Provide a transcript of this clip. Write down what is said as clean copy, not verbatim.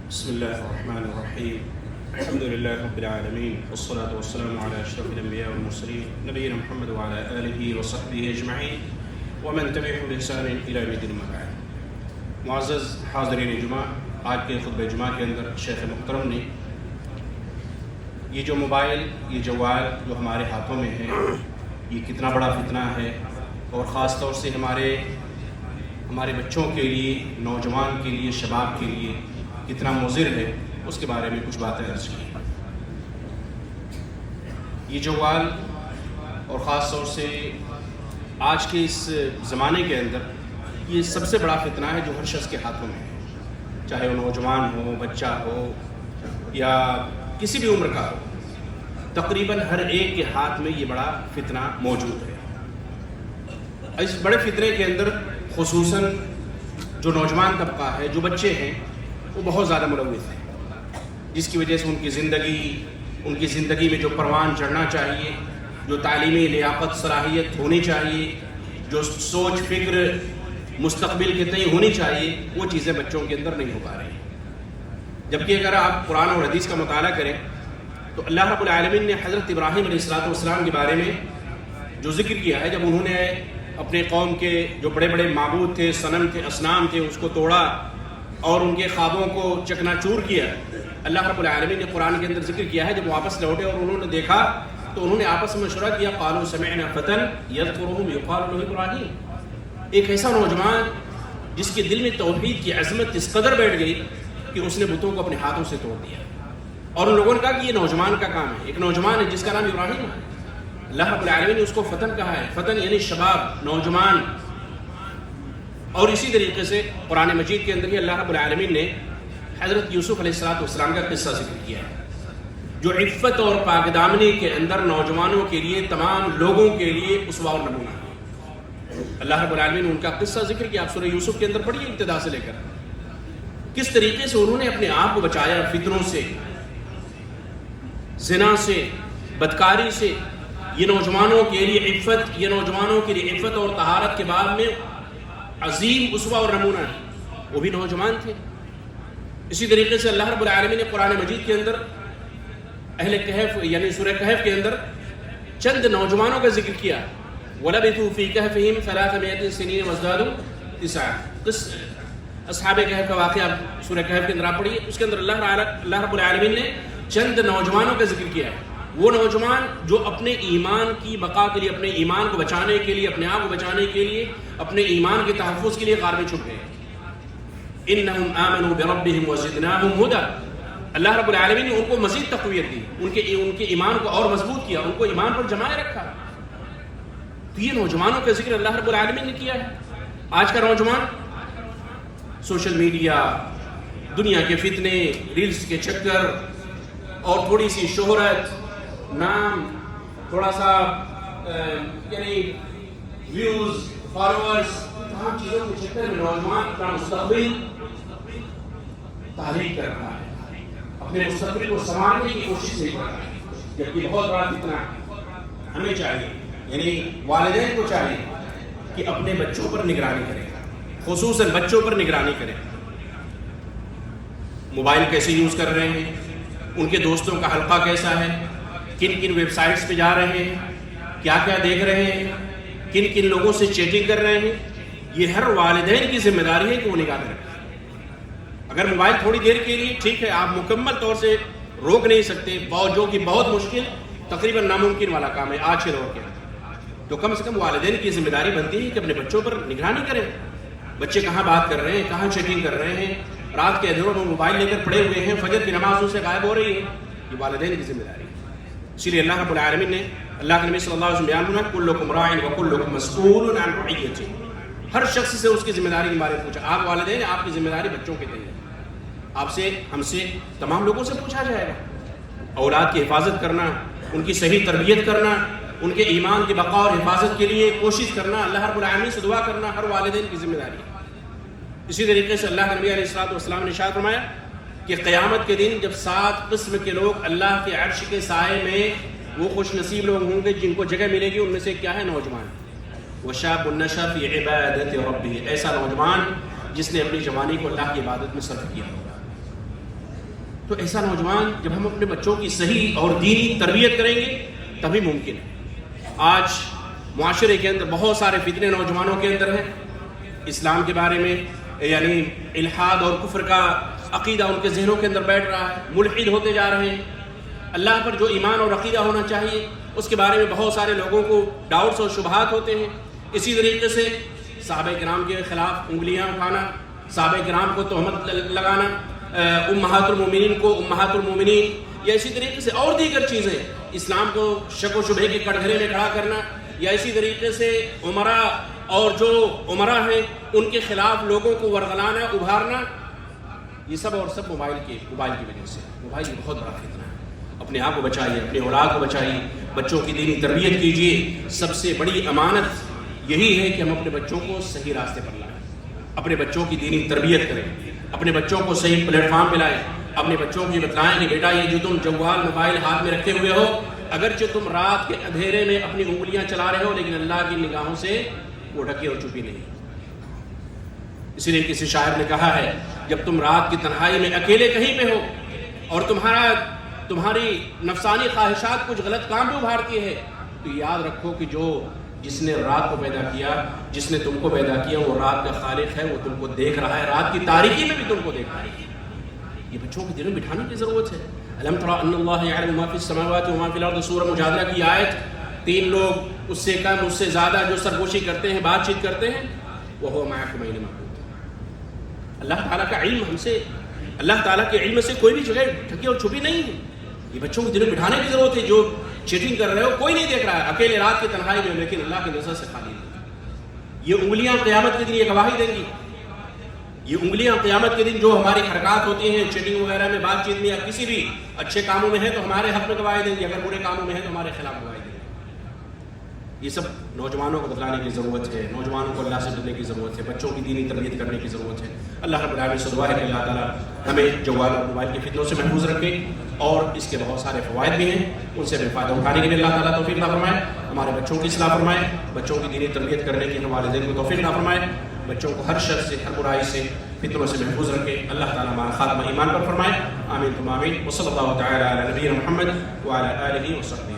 بسم الله الرحمن الرحيم. الحمد لله رب العالمين والصلاة والسلام على أشرف الأنبياء والمرسلين نبينا محمد وعلى آله وصحبه أجمعين ومن تبعهم بإحسان إلى يوم الدين. أما بعد. معزز حاضرین جمعہ، آج کے خطبہ جمعہ کے اندر شیخ محترم نے یہ جو موبائل، یہ جوال جو ہمارے ہاتھوں میں ہے، یہ کتنا بڑا فتنہ ہے اور خاص طور سے ہمارے بچوں کے لیے، نوجوان کے لیے، شباب کے لیے کتنا مضر ہے، اس کے بارے میں کچھ باتیں عرض کی. یہ جوال اور خاص طور سے آج کے اس زمانے کے اندر یہ سب سے بڑا فتنہ ہے جو ہر شخص کے ہاتھوں میں ہے، چاہے وہ نوجوان ہو، بچہ ہو یا کسی بھی عمر کا ہو. تقریباً ہر ایک کے ہاتھ میں یہ بڑا فتنہ موجود ہے. اس بڑے فتنے کے اندر خصوصاً جو نوجوان طبقہ ہے، جو بچے ہیں، وہ بہت زیادہ ملوث ہیں، جس کی وجہ سے ان کی زندگی میں جو پروان چڑھنا چاہیے، جو تعلیمی لیاقت صلاحیت ہونی چاہیے، جو سوچ فکر مستقبل کے تئیں ہونی چاہیے، وہ چیزیں بچوں کے اندر نہیں ہو پا رہی ہیں. جبکہ اگر آپ قرآن اور حدیث کا مطالعہ کریں تو اللہ رب العالمین نے حضرت ابراہیم علیہ السلام کے بارے میں جو ذکر کیا ہے، جب انہوں نے اپنے قوم کے جو بڑے بڑے معبود تھے، صنم تھے، اصنام تھے، اس کو توڑا اور ان کے خوابوں کو چکنا چور کیا، اللہ رب العالمین نے قرآن کے اندر ذکر کیا ہے. جب واپس لوٹے اور انہوں نے دیکھا تو انہوں نے آپس میں مشورہ کیا، قالوا سمعنا فتى يذكرهم يقال له ابراہیم. ایک ایسا نوجوان جس کے دل میں توحید کی عظمت اس قدر بیٹھ گئی کہ اس نے بتوں کو اپنے ہاتھوں سے توڑ دیا. اور ان لوگوں نے کہا کہ یہ نوجوان کا کام ہے. ایک نوجوان ہے جس کا نام ابراہیم ہے. اللہ رب العالمین نے اس کو فتن کہا ہے. فتن یعنی شباب، نوجوان. اور اسی طریقے سے قرآن مجید کے اندر ہی اللہ رب العالمین نے حضرت یوسف علیہ السلام کا قصہ ذکر کیا ہے، جو عفت اور پاکدامنی کے اندر نوجوانوں کے لیے، تمام لوگوں کے لیے اسوہ اور نمونہ ہے. اللہ رب العالمین نے ان کا قصہ ذکر کیا. آپ سورہ یوسف کے اندر پڑھیے ابتدا سے لے کر کس طریقے سے انہوں نے اپنے آپ کو بچایا فتنوں سے، زنا سے، بدکاری سے. یہ نوجوانوں کے لیے عفت اور طہارت کے بعد میں عظیم اسوہ اور نمونہ ہے. وہ بھی نوجوان تھے. اسی طریقے سے اللہ رب العالمین نے قرآن مجید کے اندر اہل کہف یعنی سورہ کہف کے اندر چند نوجوانوں کا ذکر کیا. وَلَبِثُوا فِي كَهْفِهِمْ 300 سِنِينَ وَازْدَادُوا 9. اصحاب کہف کا واقعہ سورہ کہف کے اندر آپ پڑھیے. اس کے اندر اللہ رب العالمین نے چند نوجوانوں کا ذکر کیا ہے. وہ نوجوان جو اپنے ایمان کی بقا کے لیے، اپنے ایمان کو بچانے کے لیے، اپنے آپ کو بچانے کے لیے، اپنے ایمان کے تحفظ کے لیے غار میں چھپ گئے. انہم آمنوا بربہم وزدناہم ھدی. اللہ رب العالمین نے ان کو مزید تقویت دی، ان کے ایمان کو اور مضبوط کیا، ان کو ایمان پر جمائے رکھا. تو یہ نوجوانوں کا ذکر اللہ رب العالمین نے کیا ہے. آج کا نوجوان سوشل میڈیا، دنیا کے فتنے، ریلز کے چکر اور تھوڑی سی شہرت، نام، تھوڑا سا یعنی ویوز، فالوورز، تمام چیزوں کے چکر میں نوجوان اپنا مستقبل تحریک کر رہا ہے، اپنے مستقبل کو سنوارنے کی کوشش نہیں کر رہا ہے. جبکہ بہت بڑا فتنہ ہے. ہمیں چاہیے، یعنی والدین کو چاہیے کہ اپنے بچوں پر نگرانی کریں، خصوصاً بچوں پر نگرانی کریں. موبائل کیسے یوز کر رہے ہیں، ان کے دوستوں کا حلقہ کیسا ہے، کن کن ویب سائٹس پہ جا رہے ہیں، کیا کیا دیکھ رہے ہیں، کن کن لوگوں سے چیٹنگ کر رہے ہیں. یہ ہر والدین کی ذمہ داری ہے کہ وہ نگاہ رکھیں. اگر موبائل تھوڑی دیر کے لیے ٹھیک ہے، آپ مکمل طور سے روک نہیں سکتے، جو کہ بہت مشکل، تقریباً ناممکن والا کام ہے آج کے دور کے اندر، تو کم سے کم والدین کی ذمہ داری بنتی ہے کہ اپنے بچوں پر نگرانی کریں. بچے کہاں بات کر رہے ہیں، کہاں چیٹنگ کر رہے ہیں، رات کے اندھیروں میں موبائل لے کر پڑے ہوئے ہیں، فجر کی نماز ان سے غائب ہو رہی ہے. یہ والدین کی ذمہ داری ہے. اسی لیے اللہ رب العالمین نے، اللہ کے نبی صلی اللہ علیہ وسلم بیان فرمایا، کلکم راع وکلکم مسئول عن رعیتہ. ہر شخص سے اس کی ذمہ داری کے بارے میں پوچھا. آپ والدین، آپ کی ذمہ داری بچوں کے تئیں ہے. آپ سے، ہم سے، تمام لوگوں سے پوچھا جائے گا. اولاد کی حفاظت کرنا، ان کی صحیح تربیت کرنا، ان کے ایمان کی بقا اور حفاظت کے لیے کوشش کرنا، اللہ رب العالمین سے دعا کرنا ہر والدین کی ذمہ داری ہے. اسی طریقے سے اللہ کے نبی علیہ السلام نے ارشاد فرمایا کہ قیامت کے دن جب 7 قسم کے لوگ اللہ کے عرش کے سائے میں، وہ خوش نصیب لوگ ہوں گے جن کو جگہ ملے گی، ان میں سے کیا ہے؟ نوجوان. وشاب نشأ فی عبادت ربہ. ایسا نوجوان جس نے اپنی جوانی کو اللہ کی عبادت میں صرف کیا ہوگا. تو ایسا نوجوان جب ہم اپنے بچوں کی صحیح اور دینی تربیت کریں گے تبھی ممکن ہے. آج معاشرے کے اندر بہت سارے فتنے نوجوانوں کے اندر ہیں. اسلام کے بارے میں یعنی الحاد اور کفر کا عقیدہ ان کے ذہنوں کے اندر بیٹھ رہا ہے, ملحد ہوتے جا رہے ہیں. اللہ پر جو ایمان اور عقیدہ ہونا چاہیے اس کے بارے میں بہت سارے لوگوں کو ڈاؤٹس اور شبہات ہوتے ہیں. اسی طریقے سے صحابہ کرام کے خلاف انگلیاں اٹھانا, صحابہ کرام کو تہمت لگانا, امہات المومنین کو امہات المومنین, یا اسی طریقے سے اور دیگر چیزیں, اسلام کو شک و شبہے کے کٹگرے میں کھڑا کرنا, یا اسی طریقے سے عمرا اور جو عمرا ہیں ان کے خلاف لوگوں کو ورغلانا, ابھارنا, یہ سب اور سب موبائل کی وجہ سے. موبائل بہت بڑا فتنہ ہے. اپنے آپ کو بچائیے, اپنے اولاد کو بچائیے, بچوں کی دینی تربیت کیجیے. سب سے بڑی امانت یہی ہے کہ ہم اپنے بچوں کو صحیح راستے پر لائیں, اپنے بچوں کی دینی تربیت کریں, اپنے بچوں کو صحیح پلیٹ فارم پہ لائیں, اپنے بچوں کو یہ بتلائیں کہ بیٹا یہ جو تم جوال موبائل ہاتھ میں رکھے ہوئے ہو, اگرچہ تم رات کے اندھیرے میں اپنی انگلیاں چلا رہے ہو لیکن اللہ کی نگاہوں سے وہ ڈھکی اور چھپی نہیں. اسی لیے کسی شاعر نے کہا ہے جب تم رات کی تنہائی میں اکیلے کہیں پہ ہو اور تمہاری نفسانی خواہشات کچھ غلط کام بھی ابھارتی ہے تو یاد رکھو کہ جس نے رات کو پیدا کیا, جس نے تم کو پیدا کیا, وہ رات کا خالق ہے, وہ تم کو دیکھ رہا ہے, رات کی تاریکی میں بھی تم کو دیکھ رہا ہے. یہ بچوں کے دل میں بٹھانے کی ضرورت ہے. الم تر ان اللہ یعلم ما فی السماوات وما فی الارض, سورہ مجادلہ کی آیت. 3 لوگ اس سے کم اس سے زیادہ جو سرگوشی کرتے ہیں, بات چیت کرتے ہیں, وہو معکم اینما کنتم. اللہ تعالیٰ کا علم ہم سے, اللہ تعالیٰ کے علم سے کوئی بھی جگہ ڈھکی اور چھپی نہیں ہے. یہ بچوں کو دل میں بٹھانے کی ضرورت ہے. جو چیٹنگ کر رہے ہو کوئی نہیں دیکھ رہا ہے, اکیلے رات کی تنہائی میں, لیکن اللہ کی نظر سے خالی نہیں. یہ انگلیاں قیامت کے دن یہ گواہی دیں گی. یہ انگلیاں قیامت کے دن جو ہماری حرکات ہوتی ہیں چیٹنگ وغیرہ میں, بات چیت میں, یا کسی بھی اچھے کاموں میں ہے تو ہمارے حق میں گواہی دیں گی, اگر برے کاموں میں ہے تو ہمارے خلاف گواہی دیں گی. یہ سب نوجوانوں کو بتلانے کی ضرورت ہے, نوجوانوں کو اللہ سے ڈرنے کی ضرورت ہے, بچوں کی دینی تربیت کرنے کی ضرورت ہے. اللہ رب العالمین سے دعا ہے کہ اللہ تعالیٰ ہمیں جوال اور موبائل کے فتنوں سے محفوظ رکھے, اور اس کے بہت سارے فوائد بھی ہیں, ان سے ہمیں فائدہ اٹھانے کے لیے اللہ تعالیٰ توفیق عطا فرمائے. ہمارے بچوں کی اصلاح فرمائے, بچوں کی دینی تربیت کرنے کی ہمارے والدین کو توفیق عطا فرمائے, بچوں کو ہر شر سے, ہر برائی سے, فتنوں سے محفوظ رکھے. اللہ تعالیٰ ہمارا خاتمہ ایمان پر فرمائے. آمین ثم آمین. وصلی اللہ تعالیٰ علی نبینا محمد وعلی آلہ وصحبہ.